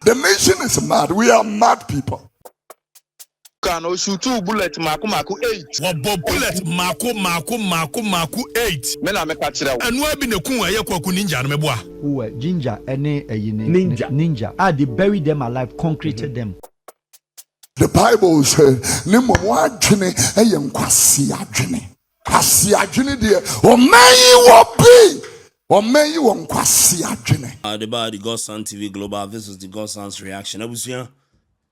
The nation is mad. We are mad people. Can shoot 2 bullets, Maku 8. What bullet, Maku 8. Men I make a chill. And where be the Kun Ayaku Ninja Meboa? Who were ginger and ninja. Ah, they buried them alive, concreted them. The Bible says, Nimo wajene eyem kwasi adwene. Kwasi adwene de o mayi wo bi. O mayi wo kwasi adwene. The Godson TV Global. This is the Godson's reaction. Abusia.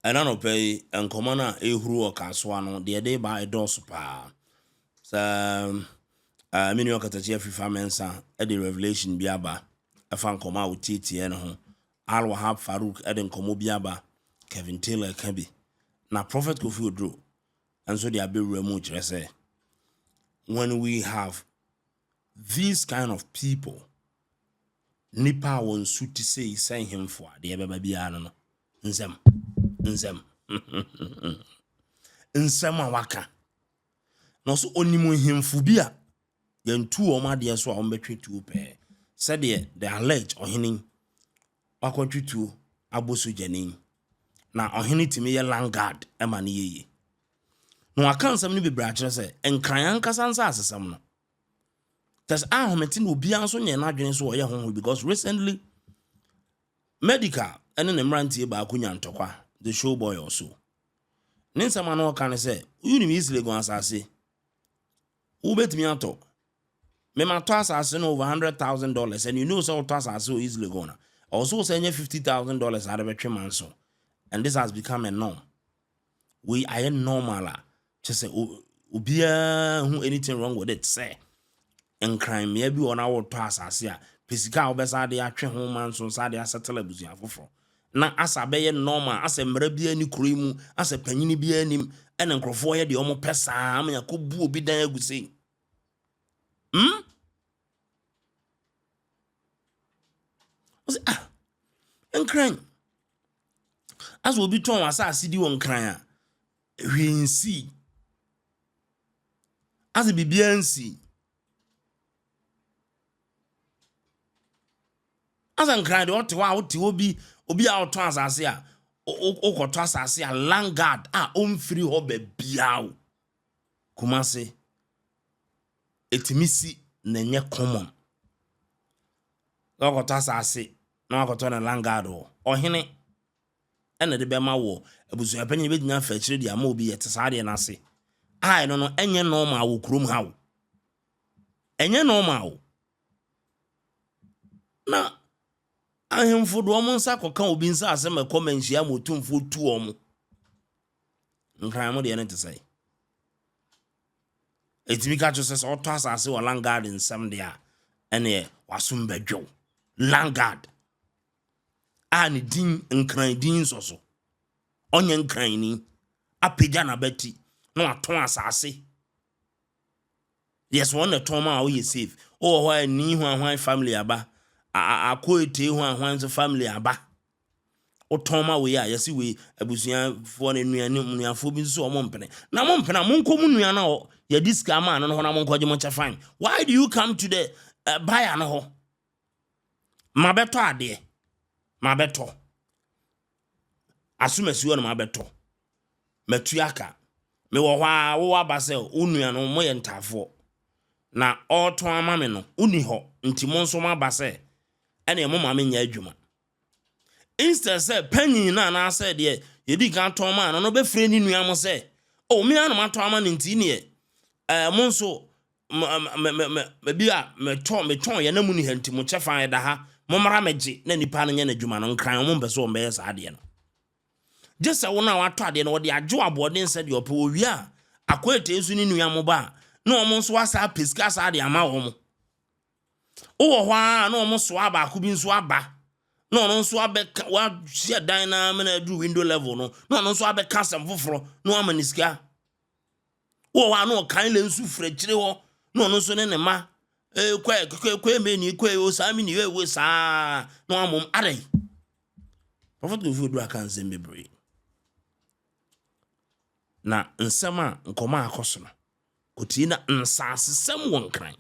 And I don't pay and common ehuru or kaswano the day by a door super. So many Okatakyie mensa at the revelation biaba. A fan come out with TT and home. Wahab Farouk Eden Komo biaba. Kelvin Taylor Kebi. Now Prof.Kofi Oduro. And so they are being removed. Say when we have these kind of people, Nipa won suit to say him for the baby no nzem nsem waka no so onimu himfu bia yentu o ma de so a ombetwetu pe said the allege ohinin wakotwetu abosu janin na ohini timi ye langard e ma ne yeye no aka nsem ne bebra kire se enkran ankasa nsa asesam no that's ahometi no bia so nye na adwene so oye ho because recently medical and in the mrantie ba akunya ntokwa the show boy also ninsama no kan say you ni easily go asase who bet me ato me ma to asase no over $100,000 and you know so to asase easily go na also say $50,000 out of a man so and this has become a norm we are normal just say ubia who anything wrong with it say and crime maybe on our to asase a pesika obesa de atwe ho man so sa de asettle abusuan foforo na asa be ye normal asa mra bia ni kurimu asa panyini bia anim ene nkrofo ye de omo pesa am yakobu obi dan aguse enkran as obi ton asa asidi won kran a hwensi as bibia nsi as nkran de ote obi a oto asase a okoto asase a langard a omfiri ho ba biawo kumase etimisi na nye common okoto asase na okoto na langard ohene ene de be ma wo abusu apanyi be ginya fa kire de ama obi yete saade na ase ai no enye normal wo krom hawo enye normal na ahemfo do omo nsa koka obi nsa asem ekomanhia motumfo tu omo nkran mo de ne te sai etimi ka chose so to asase wo langard nsem de a ene wasum badwo langard ani din nkran din soso onye nkran ni apega na beti no aton asase yes one ton ma wo ye safe o ho ni hu ahwan family aba akoete hu ahwanzo family aba otoma we ya yesi we abusuan fo na nuanfo bi so omo mpene na mo mpena mo nkomu nua na ho ya diska ma no ho na mo nkoje mo chafan why do you come to the buyer no ho mabeto ade mabeto asumasi wo na mabeto matuaka me wo hwa wo abase onua no mo ye ntafo na oto amame no uni ho nti mo nso mabase ene mo mama nya adwuma instead say penny na said ye di kan ton man no be frɛ ni nua mo say o me anu mato ama nti ne mo nso me bia me ton ye na mu ni hanti mo chefa da ha mo mara megye na nipa no nya na adwuma no nkran mo mbe so mbe sa ade no just say wona wato ade no wo de adwo abode said ye ope owi a akwete esu ni nua mo ba na o mo nso asa pesika sa ade ama wo mo o hwa na o mo so aba ku bi nso aba no nso abeka wa hia dan na na do window level no nso abeka sam foforo no amaniska o hwa no kan le nsu frɛkyire ho no nso ne ma kwa me ni kwa o sa mi ni we sa no amom adai Prof.Kofi Oduro aka nsem bebre na nsema nkoma akoso no kotie na nsasesem wonkran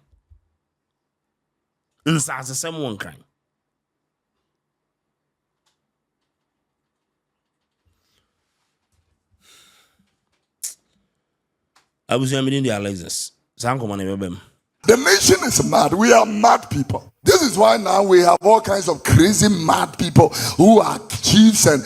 nsasesem wonkran I was saying the Alexis. The nation is mad. We are mad people. This is why now we have all kinds of crazy mad people who are chiefs and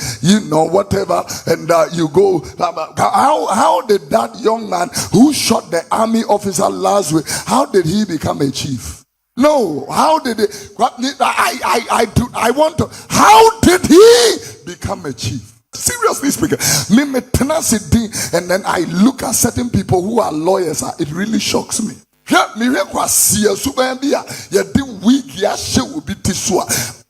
whatever. And you go, how did that young man who shot the army officer last week, how did he become a chief? No, how did it? How did he become a chief? Seriously speaking, and then I look at certain people who are lawyers, it really shocks me.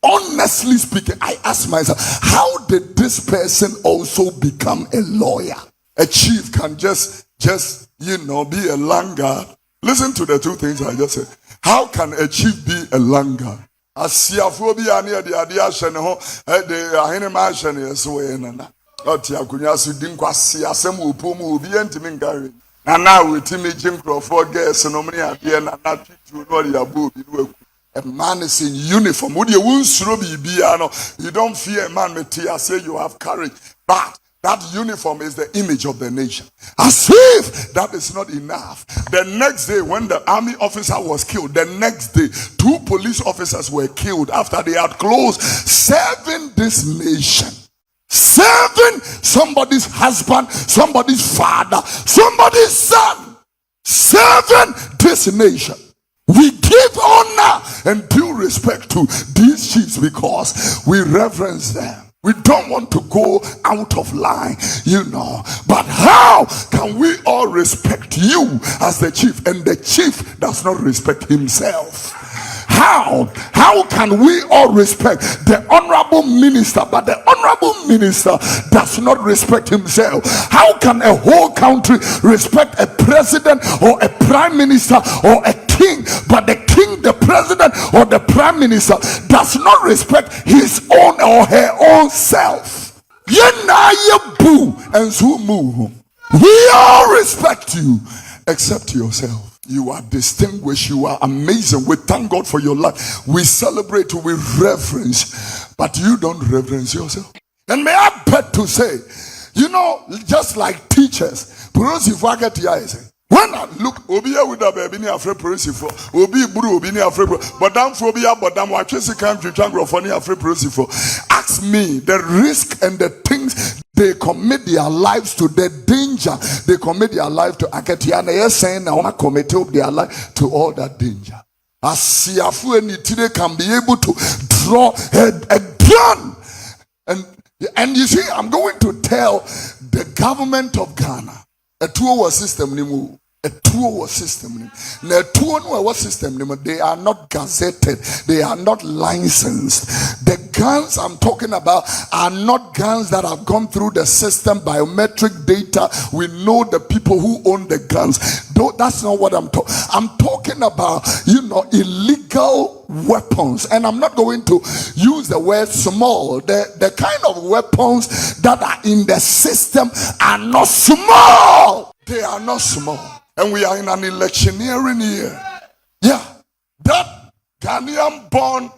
Honestly speaking, I ask myself, how did this person also become a lawyer? A chief can just be a langa. Listen to the two things I just said. How can a chief be a langa? Asiaphobia near the idea sheno the ahinema shene so enana. Oti akunya sudin kwase asem opomu obi entimi ngare. Na now we timi Jim Crawford girls no many ade na na twitu no ya bo bi no. A man is in uniform. You don't fear a man, say you have courage. But that uniform is the image of the nation. As if that is not enough. The next day, when the army officer was killed, the next day, 2 police officers were killed after they had closed serving this nation. Serving somebody's husband, somebody's father, somebody's son. Serving this nation. We give honor and due respect to these chiefs because we reverence them. We don't want to go out of line, But how can we all respect you as the chief and the chief does not respect himself? How can we all respect the honorable minister, but the honorable minister does not respect himself? How can a whole country respect a president or a prime minister or a king, but the king, the president, or the prime minister does not respect his own or her own self? We all respect you except yourself. You are distinguished. You are amazing. We thank God for your life. We celebrate you. We reverence. But you don't reverence yourself. And may I bet to say, just like teachers, when I look, Obia would have been afraid for Obi Buru, Obi afraid, but down for Obia, but down watches country, Changro, funny afraid for. Ask me the risk and the things they commit their lives to, the danger they commit their life to. Okatakyie, and they are saying, I want to commit their life to all that danger. As Siafu and Itide can be able to draw a gun. And you see, I'm going to tell the government of Ghana, a 2-hour system, a 2-hour system. The 2-hour system, they are not gazetted, they are not licensed. The guns I'm talking about are not guns that have gone through the system, biometric data. We know the people who own the guns. That's not what I'm talking. I'm talking about, illegal weapons. And I'm not going to use the word small. The kind of weapons that are in the system are not small. They are not small. And we are in an electioneering year. Yeah. That Ghanaian born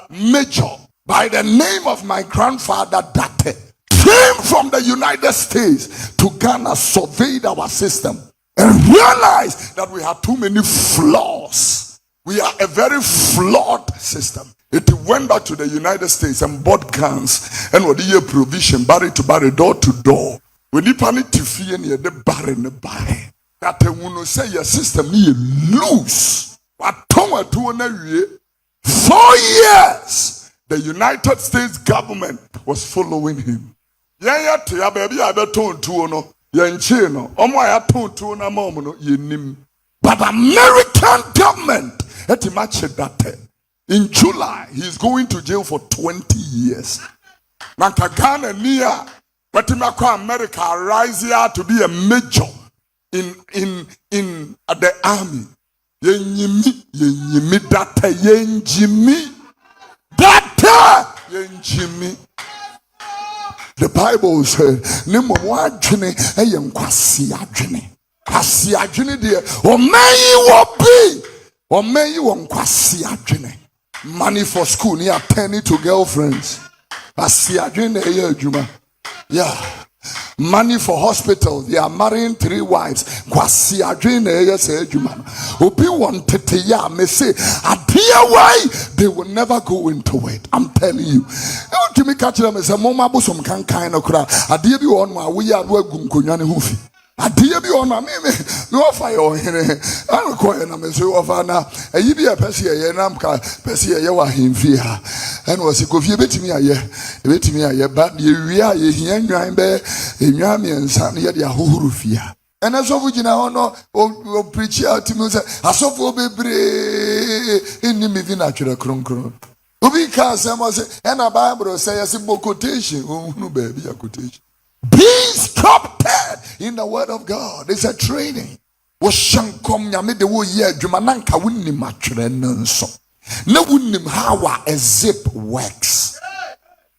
major by the name of my grandfather D3ath came from the United States to Ghana, surveyed our system, and realized that we have too many flaws. We are a very flawed system. It went back to the United States and bought guns and what the provision, barry to barry, door to door. When you panic to fear near the barry in the barry. That will say your system is loose. 4 years, the United States government was following him. But American government, in July, he's going to jail for 20 years. Ghana near, but America rise here to be a major in the army. The Bible says, money for school, near penny to girlfriends. Yeah. money for hospital. They are marrying 3 wives. Kwasi adwene na eye say adwuma no. Obi want tete ya me say adia why they will never go into it. I'm telling you. You to me catch them say mama bosom kan kan no kra. Adia bi won ma we ya no agu nkonwa ne hofi. Adia bi won ma me no offer your hene. An ko na me say offer na ayi bi e pese ye na mka pese ye wa hemfi ha. En was Kofi betimi aye ba ye wi aye hia nwan be enwan miensa ne ye de ahohoro fia. And asofu jina hono o preach out to me say asofu bebre inni mi vi na twere kronkron. Obi ka say mo say na Bible say yes quotation ohunu ba bi quotation. Be sculpted in the word of God. It's a training. Wo shankom nyame de wo ye adwuma nanka wonni matwere nso. No wouldn't how a zip works.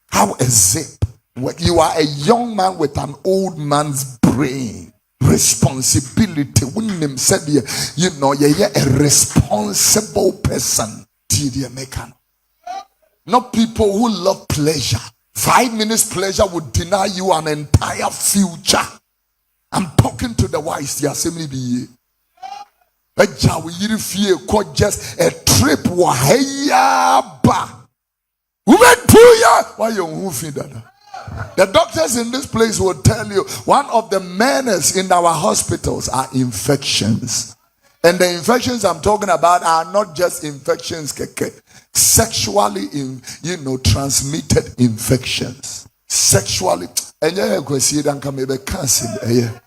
How a zip works. You are a young man with an old man's brain. Responsibility. Wouldn't said you know you're a responsible person. Not people who love pleasure. 5 minutes pleasure would deny you an entire future. I'm talking to the wise. The assembly be a just a trip wahayaba. Why you feed that? The doctors in this place will tell you one of the menace in our hospitals are infections. And the infections I'm talking about are not just infections, sexually transmitted infections. Sexually. And you can see that come be cancer.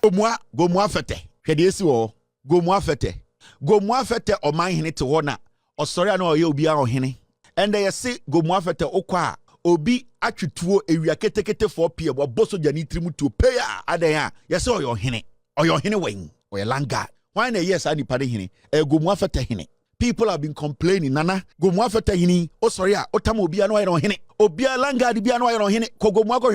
Go moi fete. Go moi fete. Go moi fete o man hene te hona. O sori na o ye obi a o hene. And they say go moi fete okwa obi atwituo ewia ketekete 4 o boso jani trimu to pay adan ya say o yo hene. O yo hene wen. O ye langa. Why na yes ani pade hene? Go moi fete hene. People have been complaining nana go moi fete hene. O sori a otam obi a no ye no hene. Obi a langard bi a no ye no hene. Ko go moi ko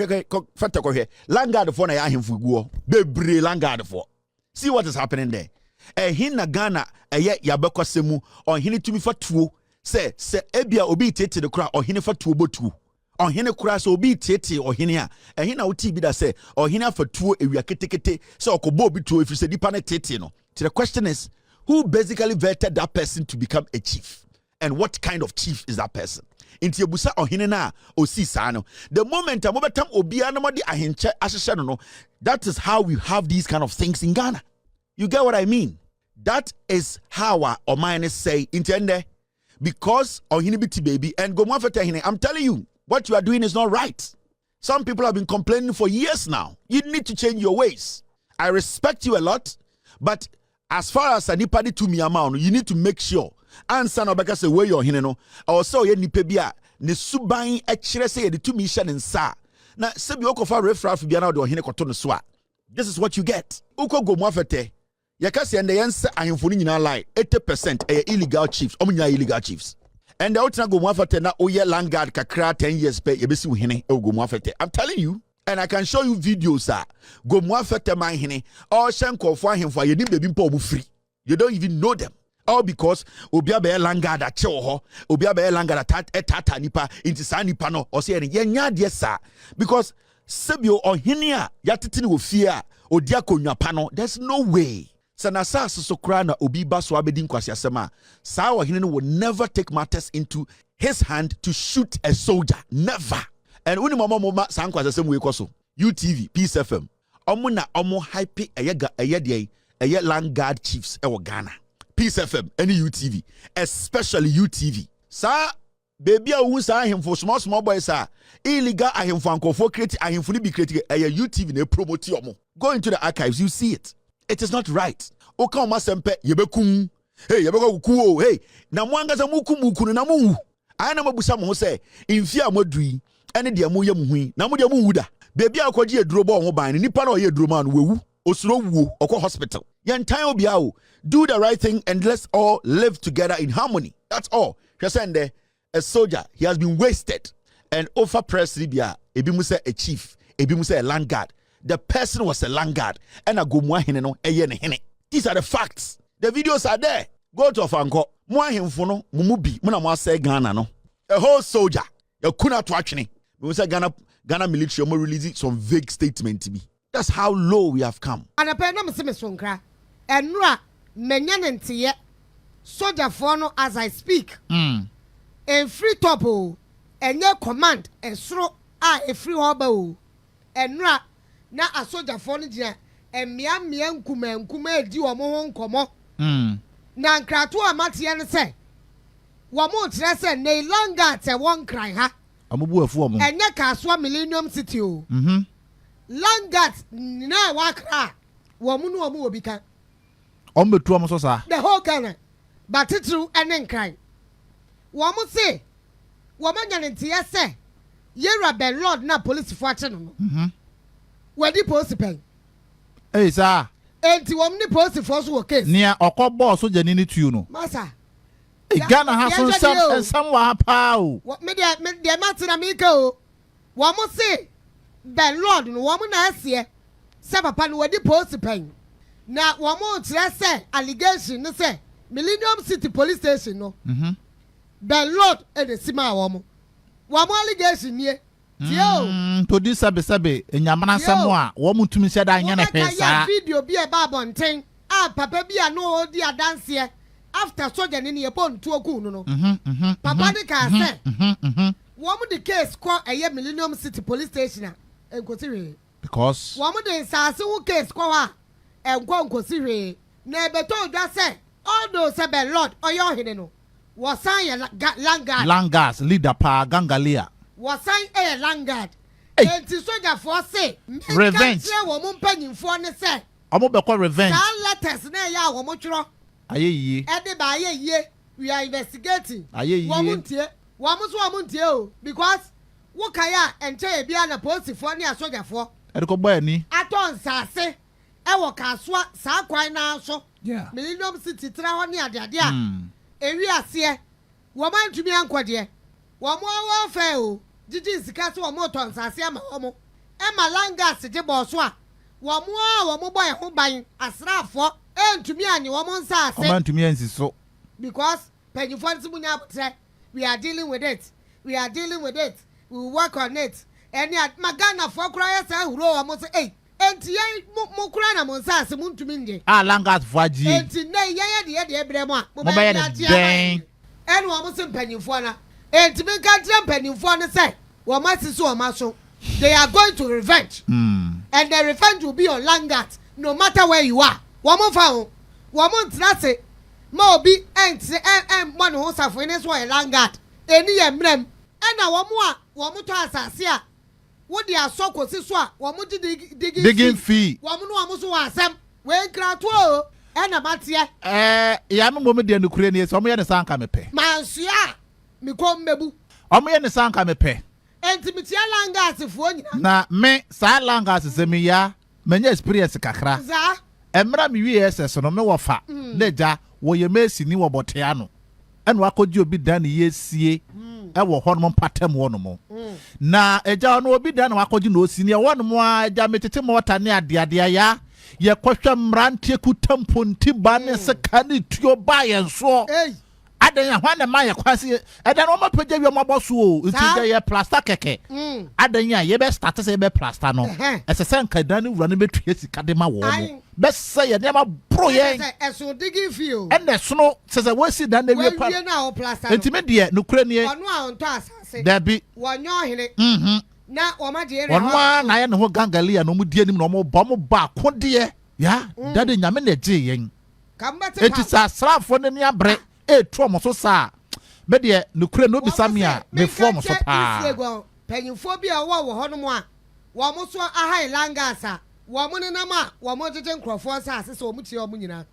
fete ko hwe. Langard for na ya ahemfu guo. Bebre langard for. See what is happening there. Hinna Ghana yabekwa semu on hini tumi fatuo se ebia obi tete de kura on hini fatuo botu on hini kura so obi tete on hini a hinna uti bi da se on hini fatuo ewia ketekete se okobo obi tuo if you say dipa na tete no. So the question is, who basically vetted that person to become a chief, and what kind of chief is that person? Inti ebusa on hini na osi sa no. The moment amobetam obi anamodi ahenche ahehye no, that is how we have these kind of things in Ghana. You get what I mean? That is how our minds say intende because ohinibiti baby and go hine. I'm telling you, what you are doing is not right. Some people have been complaining for years now. You need to change your ways. I respect you a lot, but as far as anybody to me amount, you need to make sure answer no beka say where your hine no or so ye nipa bia ne suban e kire say ye to me hye ne nsa na sebi okofa refraf bia na de ohine koto no so a this is what you get. Uko go mwafete yakasi and the yense ahemfo ni nyina lie 80% illegal chiefs omunya illegal chiefs and the outina go mwafete na oye langard kakra 10 years pe yebesi wo hene go mwafete. I'm telling you, and I can show you videos go mwafete man hene or shenkofo ahemfo ye ni bebi mpa obu free. You don't even know them. All because obia be langard a chewo ho obia be langard tata nipa inti sa nipa no o se ye nya de sa because sebio ohene a yatete ni wo fie a odi akonwa pa no. There's no way. Sanasa sokra na obi ba so abedi nkwasi asema sa ohene no will never take matters into his hand to shoot a soldier. Never. And uni mama san kwasi asem we koso UTV Peace FM omo na omo hype eye Langard chiefs e wo Ghana. Peace FM any UTV, especially UTV. Sa baby a wu sa ahemfo small boys illegal ahemfo ankofo create ahemfo ni bi create UTV na promote omo. Go into the archives, you see it. It is not right. Oka oma sempe yebekum. Hey, yebeko kuku. Hey, na mwangaza muku na mu. Aya na mabusa mo se imfia modui ene de mo yam hui. Na mo de mo wuda. Baby akwaji eduro bo ho ban nipa na oyeduro man wewu. Osuro wuo okọ hospital. Yantan obia o. Do the right thing and let's all live together in harmony. That's all. Kwesende a soldier, he has been wasted. And over press Libya, ebi mu se a chief, ebi mu se a Langard. The person was a Langard and a gomwa hene no eye ne hene. These are the facts. The videos are there. Go to Fanko. Mo ahemfo no mumubi mo na mo say Ghana no. A whole soldier. You kuna to atwene. We say Ghana military mo release some vague statement to me. That's how low we have come. And a pen of Simisongra and Ra Menyan and Tia soldier for no as I speak. And free topo and your command and throw a free hobo and Ra na a soldier for no and miam kume di or mohon como. Nan kratua matian say. One more dress and nay longer te one cry ha. I'm a boy for me. And ya caswa millennium city. Langat na wakra. Woman will become. On the 2 months, sir. The whole Ghana. But it's true and then cry. Woman say. Woman and tia say. Yera ben Lord na police fortune. Where the post pen. Hey, sir. And the woman post force work case. Near or call boss, so Janini to you know. Massa. Ghana has some and somewhere pow. What me the Martin Amico? Woman say. Ben Lord no woman as here. Sabapan where the post pen. Now one more say allegation no say Millennium City Police Station no. Ben Lord and the Sima woman. One more allegation here. To this sabe in Yamana Samoa, woman to me said I am video be a barbon thing. Ah, Papa be a no dear dance here. After soldier in your bone to a kuno. Papa the car say. Woman the case called a Millennium City Police Station. And consider because woman the Sasu case call and go consider. Never told us say all those seven Lord or your hidden. Was sign Langas leader pa Gangalia. Was sign a Langard. And to soldier for say revenge. Woman penny for ne say. I'm about revenge. Letters near ya woman. Aye, Eddie by a year we are investigating. Aye, woman dear because what kaya and tell be an opposite for near soldier for. Ericobani. Aton Sase. Ewo Kaswa, Sa Quine also. Yeah. Millennium City Trawania, dear. Area see. Woman to be unquad dear. One more warfare. Did this castle motons as Yama Homo? Emma Langas, the bosswa. One more mobile home buying as for and to me and your woman says. Man to me and so. Because Penny Fonsimunia say we are dealing with it. We are dealing with it. We will work on it. And yet Magana for cryers who row almost 8. And Tia Mukrana Monsa Simun to Mindy. Ah, Langas Faji. And Tinay the Ebrema. And one was in Penny Fona. And to make a Penny Fona say, well, my sister Marshall, they are going to revenge. And the revenge will be on Langat, no matter where you are. One more found. 1 month that's it. Moby and one who's a finance for a Langat. Any emblem. And now one more to us. What they are so consistent, one more digging fee. One more was some when Cratwo and a Matia. Yam moment in Ukraine, so me and the San Camepe. Mansia, me come mebu. O me and the San Camepe. And Timitia Langas if one. Na me, Sa Langas is a mea, many experience kakra. Za, Emra mi yes, so no me wafa. Leja, wo ye mesi ni wo boteano. And what could you be done yes, ye? Ewo hormone patem one more. Na eja no obi dan wakoji no senior one more eja metete mota ne ade ya ye kwhwa mrantie kutampo ntiba ne se kane tuo ba ye so adan ya hwan na ma ye kwase edan no mapaja wi maboso o nti ye plaster keke adan ya ye be start se be plaster no ese se nka dan wura ne betue sika de ma wo mo be se ye ne ma bro ye eso digi feel and the snow says I will see dan de wi pa enti me de no kura ne ono a onto asase Debbie wonyo hene na o ma de one na ye ne ho gangalia no mu die nim no mo bo ba kode ya dade nyame na je yen kambate enti sa srafo ne ne abre e to mo so sa me de no kura no bisa me a me form so pa penyimfo bi a wo ho no mo a wo mo so ahai langasa wo mo ne na ma wo mo jeje nkrofo sa asese wo mu tie wo mu nyina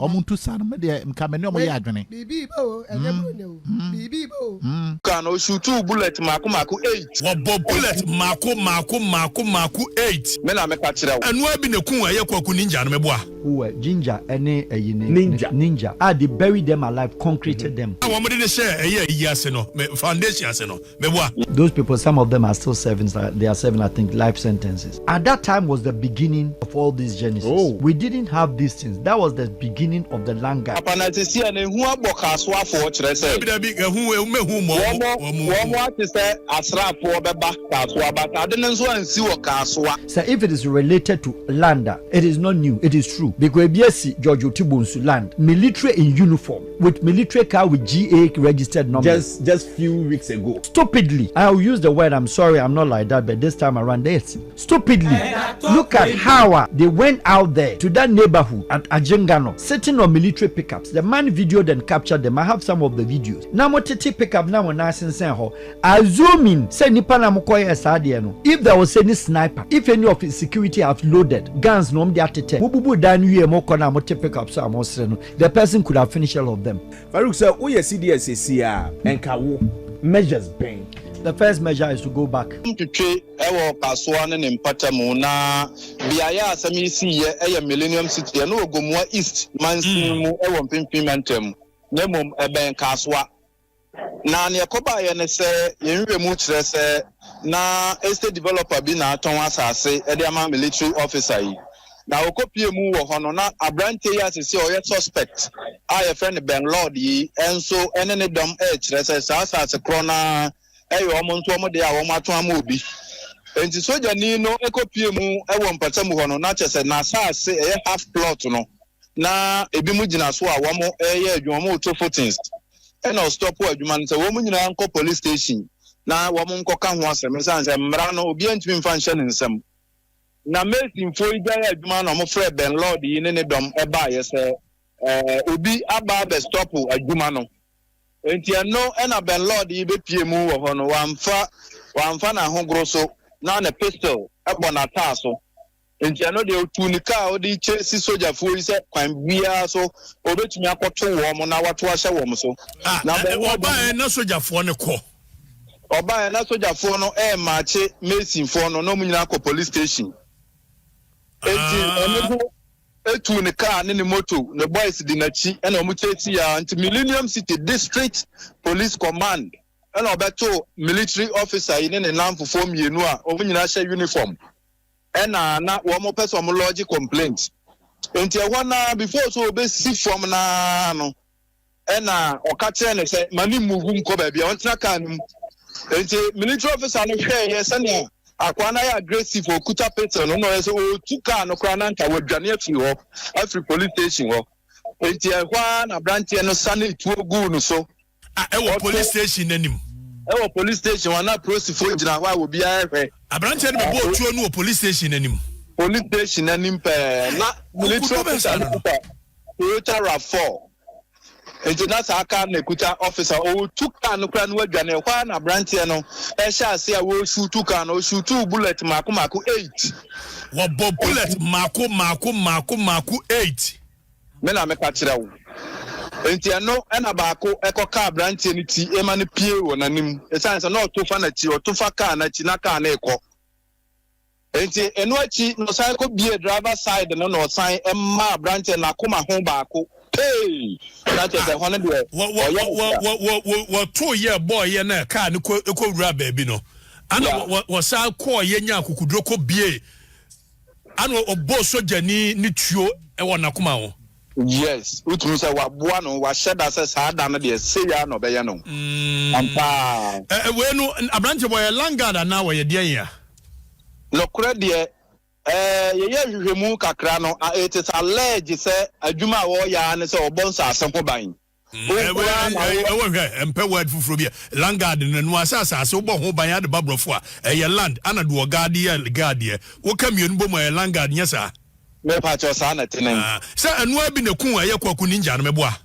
omuntu sana me de nka me ne omo ya adwene bibi bo enemu ne o bibi bo Can o shoot 2 bullet mako 8. Wo bo bullet mako 8. Me na me ka kire wo. Anu abi ne kun aye kwaku ninja no meboa. who were Ginger and Ninja. They buried them alive, concreted them. Those people, some of them are still serving. They are serving, I think, life sentences. At that time was the beginning of all these genesis. We didn't have these things. That was the beginning of the land guard. So if it is related to land, it is not new. It is true. Because BSc George Otibonsu land, military in uniform with military car with GA registered number. Just few weeks ago. Stupidly, I'll use the word. I'm sorry, I'm not like that, but this time around, this stupidly. Look at how they went out there to that neighborhood at Ajengano, sitting on military pickups. The man videoed and captured them. I have some of the videos. Now, what pick up now when I say, I zoom in. Say Nipana Mukoya Sadiano. If there was any sniper, if any of his security have loaded guns, no Mububu Dan Mokona Mote pick up some the person could have finished all of them. Farouk sir, who you CDSCA and Kawu measures bang. The first measure is to go back. Millennium City no Gomwa East Mansimu Pimpimantem Nemum Eben Kaswa. Na Yakoba Yenese Yenre na estate developer bina Thomas Ase Ediama military officer. Na okopie mu wo hono na abrante ya sese oye suspect a friend Ben Lord yi enso ene ne dom kire se sa krona eyo omonto omo de a wo mato am obi enti soja ni no ekopie mu ewo mpata mu hono na chese na saase half plot no na ebi mu gina so a wo mo adwuma mo to footings ena stop adwuma no se wo mu nyina nko police station na wo mo nko ka ho asem sanse mra no obi antimi mfa nhye ne nsam na mesin fo igaya adwuma no mo frɛ Ben Lord yi ne dom eba yese obi aba be stop adwuma no enti no ena Ben Lord yi be pie mu wo ho no wamfa na hogro so na na pistol ebo na taa so enti no de otu ni car odi chesi soja fo yi se kwan bia so obetumi akoto wo mo na wato ahye wo mo so na oba na soja fo ne ko oba na soja fo no maache mesin fo no mu nyina ko police station enti etu ni car ne moto ne boys di nachi ena omu chesi ya anti Millennium City District Police Command ena obeto military officer yi ne namfo mienu a omu nyina hye uniform ena na wo mo person mo lodge complaint enti e na before so obesi from na no ena Okatakyie ne say mani move nko ba bia ontra kan mu enti military officer no hwe ye sene akwana ya aggressive okuta petrol no no so otuka no kra na nta wadwane afi ho afri police station ho enti ehwa na branch no sane tuogu no so police station anim police station wana prosifo gina hwa obi ahwe abranche no be otuo no police station anim pe na military officer no Toyota RAV4 enti na aka na ekuta officer o tuka no kra no wadwane hwa na branch no ehya ase a wo shoot tuka no shoot bullet mako 8 wo bullet mako 8 me na me ka kire wo enti no ena baako ekoka branch ni ti ema ne pie wo nanim esanse na otofa na chi otofa car na chi na car na ekọ enti eno achi no sai ko bie driver side no sai emma branch na koma ho baako hey that is the one there what 2 year boy ye na car ni ko wura baabi no ana wo sai ko ye nya akukudro ko bie ana obo soja ni tuo e wo na koma ho. Yes, utumi say waboa no wa sheda say saada no de say ya no be ye no. Ampa. We no abranche boy langard na wo ye de ya. No kure de ye hwehwemu kakra no it is alleged say adwuma wo ya ne say obonsa asempo ban. Empe word fufuro bia langard no asasa so bo ho ban ade babrofo a ye land ana do guard ye wo kamienu bo mo langard nyesa. Me pacho sa na tenen sa anu abi na kun aye kwaku ninja no meboa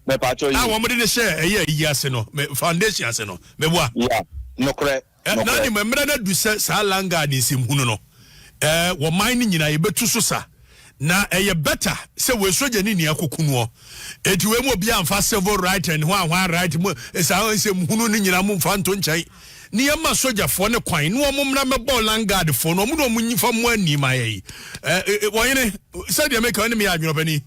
me pacho yi wo mode ne share aye yi ase no foundation ase no meboa yeah no kre na ni memra na du sa langa ni sim hunu no wo man ni nyina ye betu so sa na eye better se we soja ni akokunu enti we mo bia amfa civil right and one right mo sa nsem hunu ni nyina mo mfa nto nkyai ni yema soja fo ne kwan no mo mra me ball langard fo no mo no munyi fa mo ani ma yi woyene said you make any me adweno bani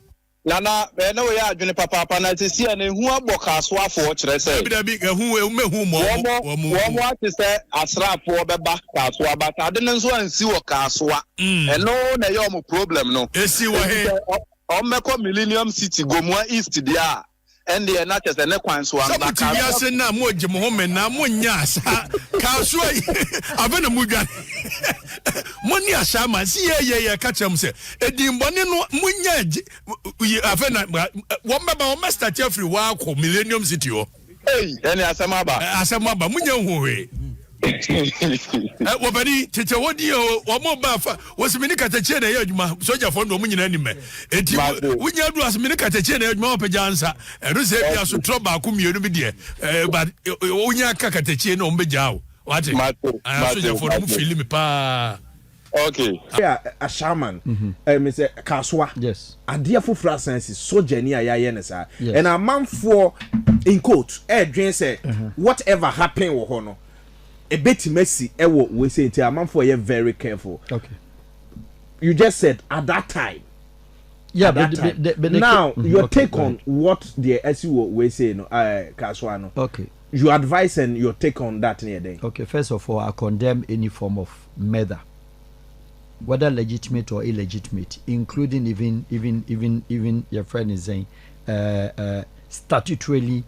Nana, na we ya adwene papa na sisi na hu aboka so afo kire se. Bi hu mehu mo. Wo ati se asrafo beba kaso abata de nso ansi wo kaso a. Eno na ye mo problem no. Esi wo he. O meko Millennium City Gomua East dia. And the na chese ne kwan so am back. Sabti ya se na mo je mo men na mo nya asa. Kaso abena mo dwan. Mo ni asa ma si ye ka chem se. Edimbone no mo nya afena wo meba wo master free wa ko Millennium City o. Hey, any asema ba mo nya howe. Wabani tete wodi o mo ba fa wosimini Okatakyie na ye adwuma soja fo no mo nyina ni me enti wonya du asimini Okatakyie na adwuma opeja ansa ero se bia so tro ba ko mienu bi de but wonya Okatakyie na ombeja wo wate soja fo no mo feel me pa okay yeah a shaman me say kaswa yes adia fofra sense soja ni ayaye ne sa and a man for in quote dwen say whatever happen wo ho no a bit messy ewo we say it am for you very careful. Okay. You just said at that time. Yeah, but now your take on what the SEO we say no Kaswano. Okay. Your advice and your take on that near day. Okay, first of all, I condemn any form of murder, whether legitimate or illegitimate, including even your friend is saying statutorily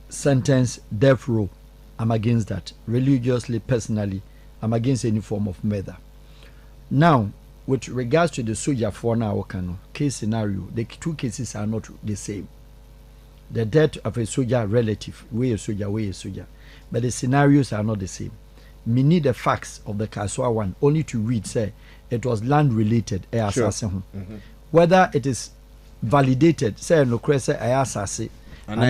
sentenced death row. I'm against that. Religiously, personally, I'm against any form of murder. Now, with regards to the soldier for now case scenario, the two cases are not the same. The death of a soldier relative, way a soldier, but the scenarios are not the same. Me need the facts of the Kaswa one only to read say it was land related assassin. Whether it is validated say no say assassin and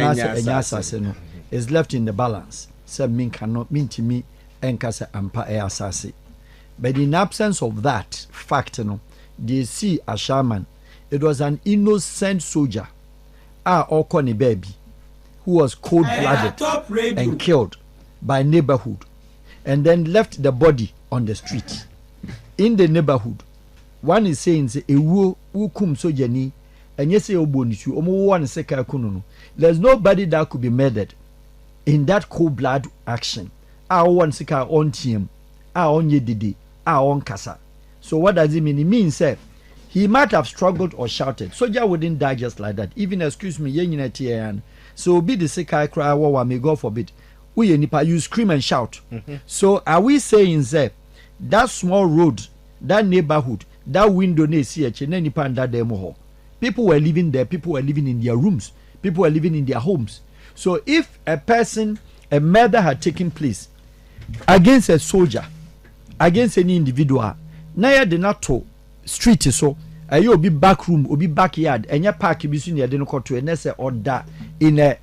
assassin is left in the balance. Say mean cannot mean to me enkasa ampa assassin. But in absence of that fact, they see a shaman. It was an innocent soldier, Okoni baby, who was cold-blooded and killed by neighborhood, and then left the body on the street. In the neighborhood, one is saying, "Ewo ukum sojani," and yes, obonitu omo one seka kunono. There's nobody that could be murdered in that cold-blood action. One seka on team, on ye didi. On kasa. So what does it mean? It means he might have struggled or shouted. Soldier wouldn't die just like that. Even excuse me, so be the sick cry, may God forbid. You scream and shout. So are we saying that small road, that neighborhood, that window people were living there, people were living in their rooms, people were living in their homes. So if a murder had taken place against a soldier, against any individual, na ya de nato street so ayo obi back room obi backyard enya park bi so ne de no koto na say order in a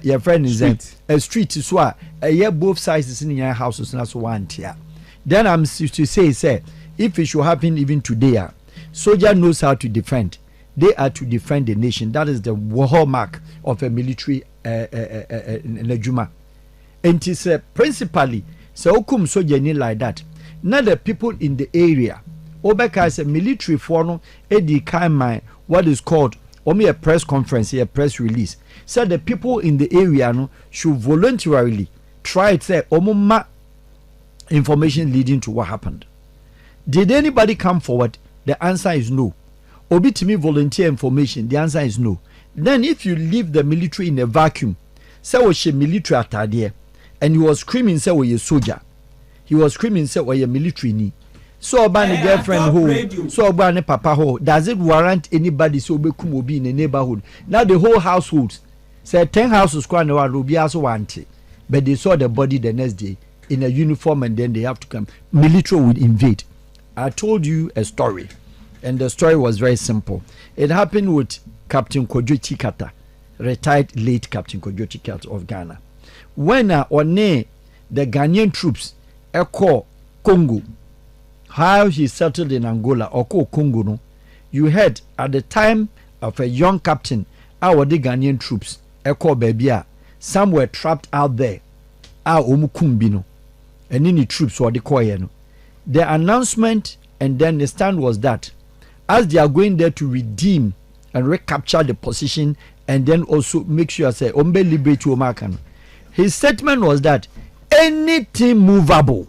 your friend is a street so a both sides in your houses na so one tier. Then I'm to say if it should happen even today, soldier knows how to defend. They are to defend the nation. That is the hallmark of a military nejuma. And it is principally so okum soja ni like that. Now the people in the area, Obeka is a military for edi kaimai what is called only a press conference, a press release. So the people in the area no should voluntarily try to say omuma information leading to what happened. Did anybody come forward? The answer is no. Obi to me volunteer information, the answer is no. Then if you leave the military in a vacuum, say was she military atade. And he was screaming, say, "We a soldier." He was screaming, say, "We a military ni." So about a girlfriend who, so about a papa who. Does it warrant anybody so be in the neighborhood? Now the whole household, say 10 houses square around will be also wanted, but they saw the body the next day in a uniform, and then they have to come. Military would invade. I told you a story, and the story was very simple. It happened with Captain Kojo Chikata, retired late Captain Kojo Chikata of Ghana. When the Ghanaian troops call Congo, how he settled in Angola or call Congo, no, you heard at the time of a young captain, our the Ghanaian troops call Babia, some were trapped out there. Omukumbino, and any troops were the The announcement and then the stand was that as they are going there to redeem and recapture the position and then also make sure say Ombe liberate Omakan. His statement was that anything movable.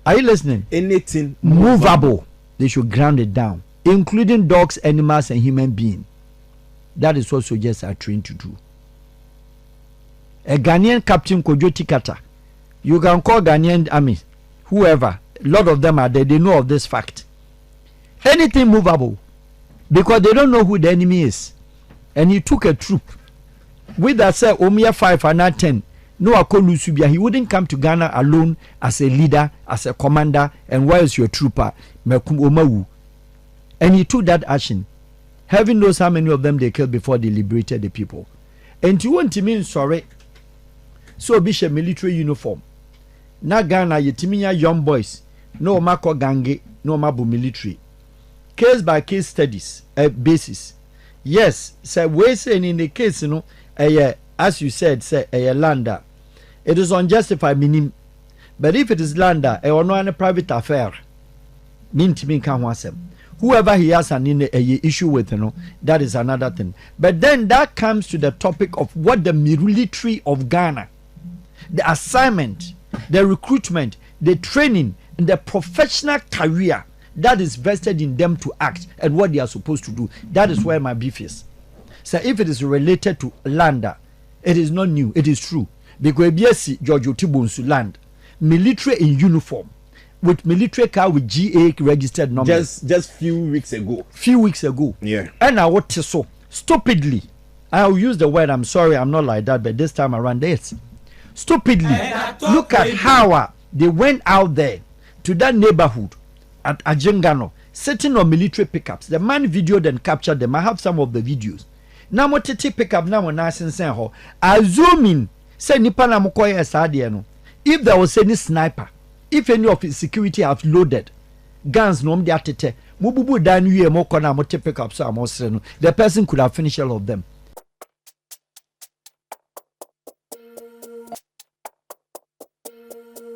Are you listening? Anything movable, they should ground it down, including dogs, animals, and human beings. That is what soldiers are trained to do. A Ghanaian captain Kojo Tikata, you can call Ghanaian army, whoever, a lot of them are there, they know of this fact. Anything movable, because they don't know who the enemy is. And he took a troop with that said Omia 5 and not 10. No Akolusubia, he wouldn't come to Ghana alone as a leader, as a commander, and where is your trooper? Mekum Omawu. And he took that action. Heaven knows how many of them they killed before they liberated the people. And you want to mean sorry. So Bishop military uniform. Na Ghana yetiminya young boys. No mako gange, no mabu military. Case by case studies basis. Yes, say we say in the case, you know, as you said, say a lander. It is unjustified meaning. But if it is lander, a no any private affair. Nintimi can wasem. Whoever he has an issue with, you know, that is another thing. But then that comes to the topic of what the military of Ghana, the assignment, the recruitment, the training, and the professional career that is vested in them to act and what they are supposed to do. That is where my beef is. So if it is related to lander, it is not new. It is true. Because BSc George Otibonsu land, military in uniform, with military car with GA registered number. Just few weeks ago. Yeah. And I want to so stupidly, I'll use the word, I'm sorry, I'm not like that, but this time around this. Stupidly, look at how they went out there to that neighborhood at Ajengano, sitting on military pickups. The man videoed and captured them. I have some of the videos. Now mo tete pick up now when I send ho. Assuming say nipa na mokoye asade no. If there was any sniper, if any of his security have loaded guns no dey atete, mo bubu dan wie mo kona mo pick up so amosre no. The person could have finished all of them.